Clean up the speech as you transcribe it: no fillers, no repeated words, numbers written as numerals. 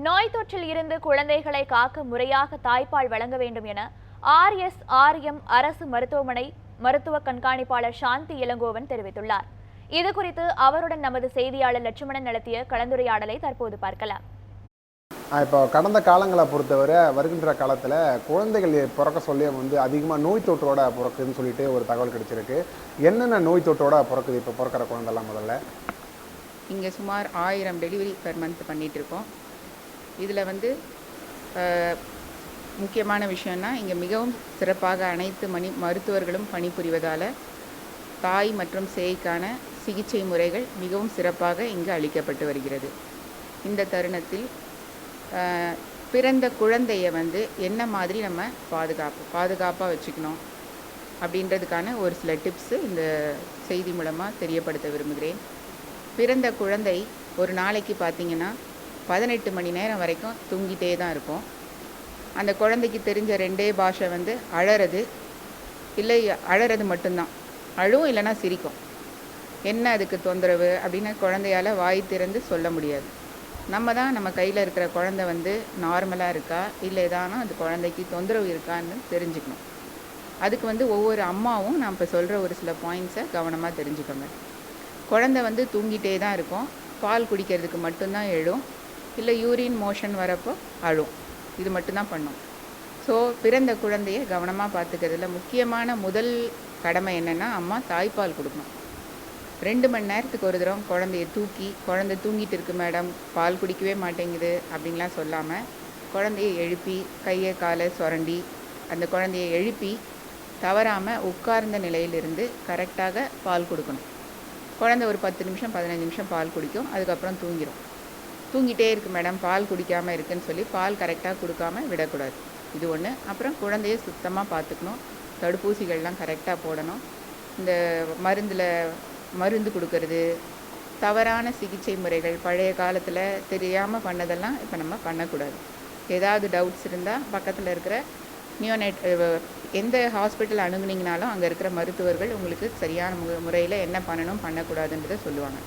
நோய் தொற்றில் இருந்து குழந்தைகளை காக்க முறையாக தாய்ப்பால் வழங்க வேண்டும் என RSRM அரசு மருத்துவமனை மருத்துவ கண்காணிப்பாளர் சாந்தி இளங்கோவன் தெரிவித்துள்ளார். இதுகுறித்து அவருடன் நமது செய்தியாளர் லட்சுமணன் நடத்திய கலந்துரையாடலை தற்போது பார்க்கலாம். இப்போ கடந்த காலங்களை பொறுத்தவரை வருகின்ற காலத்தில் குழந்தைகள் பிறக்க சொல்லி அதிகமாக நோய் தொற்றோட பிறக்குதுன்னு சொல்லிட்டு ஒரு தகவல் கிடைச்சிருக்கு. என்னென்ன நோய் தொற்றோட பிறக்குது இப்போ பிறக்கிற குழந்தைலாம்? முதல்ல இங்கே சுமார் 1000 டெலிவரி பெர் மந்த் பண்ணிகிட்ருக்கோம். இதில் முக்கியமான விஷயம்னா இங்கே மிகவும் சிறப்பாக அனைத்து மருத்துவர்களும் பணிபுரிவதால் தாய் மற்றும் சேய்க்கான சிகிச்சை முறைகள் மிகவும் சிறப்பாக இங்கு அளிக்கப்பட்டு வருகிறது. இந்த தருணத்தில் பிறந்த குழந்தைய என்ன மாதிரி நம்ம பாதுகாப்பாக வச்சுக்கணும் அப்படின்றதுக்கான ஒரு சில டிப்ஸு இந்த செய்தி மூலமாக தெரியப்படுத்த விரும்புகிறேன். பிறந்த குழந்தை ஒரு நாளைக்கு பார்த்திங்கன்னா 18 மணி நேரம் வரைக்கும் தூங்கிட்டே தான் இருக்கும். அந்த குழந்தைக்கு தெரிஞ்ச ரெண்டே பாஷை அழறது, இல்லை அழறது மட்டும்தான். அழுவும் இல்லைன்னா சிரிக்கும். என்ன அதுக்கு தொந்தரவு அப்படின்னு குழந்தையால் வாய் திறந்து சொல்ல முடியாது. நம்ம கையில் இருக்கிற குழந்தை நார்மலாக இருக்கா இல்லை ஏதானா அது குழந்தைக்கு தொந்தரவு இருக்கான்னு தெரிஞ்சுக்கணும். அதுக்கு ஒவ்வொரு அம்மாவும் நான் இப்போ சொல்கிற ஒரு சில பாயிண்ட்ஸை கவனமாக தெரிஞ்சுக்கோங்க. குழந்தை தூங்கிட்டே தான் இருக்கும். பால் குடிக்கிறதுக்கு மட்டும்தான் எழும், இல்லை யூரின் மோஷன் வரப்போ அழும். இது மட்டும்தான் பண்ணும். ஸோ பிறந்த குழந்தைய கவனமாக பார்த்துக்கிறதுல முக்கியமான முதல் கடமை என்னென்னா அம்மா தாய்ப்பால் கொடுக்கணும். 2 மணி நேரத்துக்கு ஒரு தடவை குழந்தைய குழந்தை தூங்கிட்டு இருக்கு மேடம், பால் குடிக்கவே மாட்டேங்குது அப்படின்லாம் சொல்லாமல் குழந்தைய எழுப்பி கையை காலை சுரண்டி அந்த குழந்தைய எழுப்பி தவறாமல் உட்கார்ந்த நிலையிலிருந்து கரெக்டாக பால் கொடுக்கணும். குழந்தை ஒரு 10 நிமிஷம் 15 நிமிஷம் பால் குடிக்கும், அதுக்கப்புறம் தூங்கிடும். தூங்கிட்டே இருக்கு மேடம், பால் குடிக்காமல் இருக்குன்னு சொல்லி பால் கரெக்டாக கொடுக்காம விடக்கூடாது. இது ஒன்று. அப்புறம் குழந்தைய சுத்தமாக பார்த்துக்கணும். தடுப்பூசிகள்லாம் கரெக்டாக போடணும். இந்த மருந்து கொடுக்கறது, தவறான சிகிச்சை முறைகள் பழைய காலத்தில் தெரியாமல் பண்ணதெல்லாம் இப்போ நம்ம பண்ணக்கூடாது. ஏதாவது டவுட்ஸ் இருந்தால் பக்கத்தில் இருக்கிற நியோனேட் எந்த ஹாஸ்பிட்டல் அணுகுனீங்கனாலும் அங்கே இருக்கிற மருத்துவர்கள் உங்களுக்கு சரியான முறையில் என்ன பண்ணணும் பண்ணக்கூடாதுன்றதை சொல்லுவாங்க.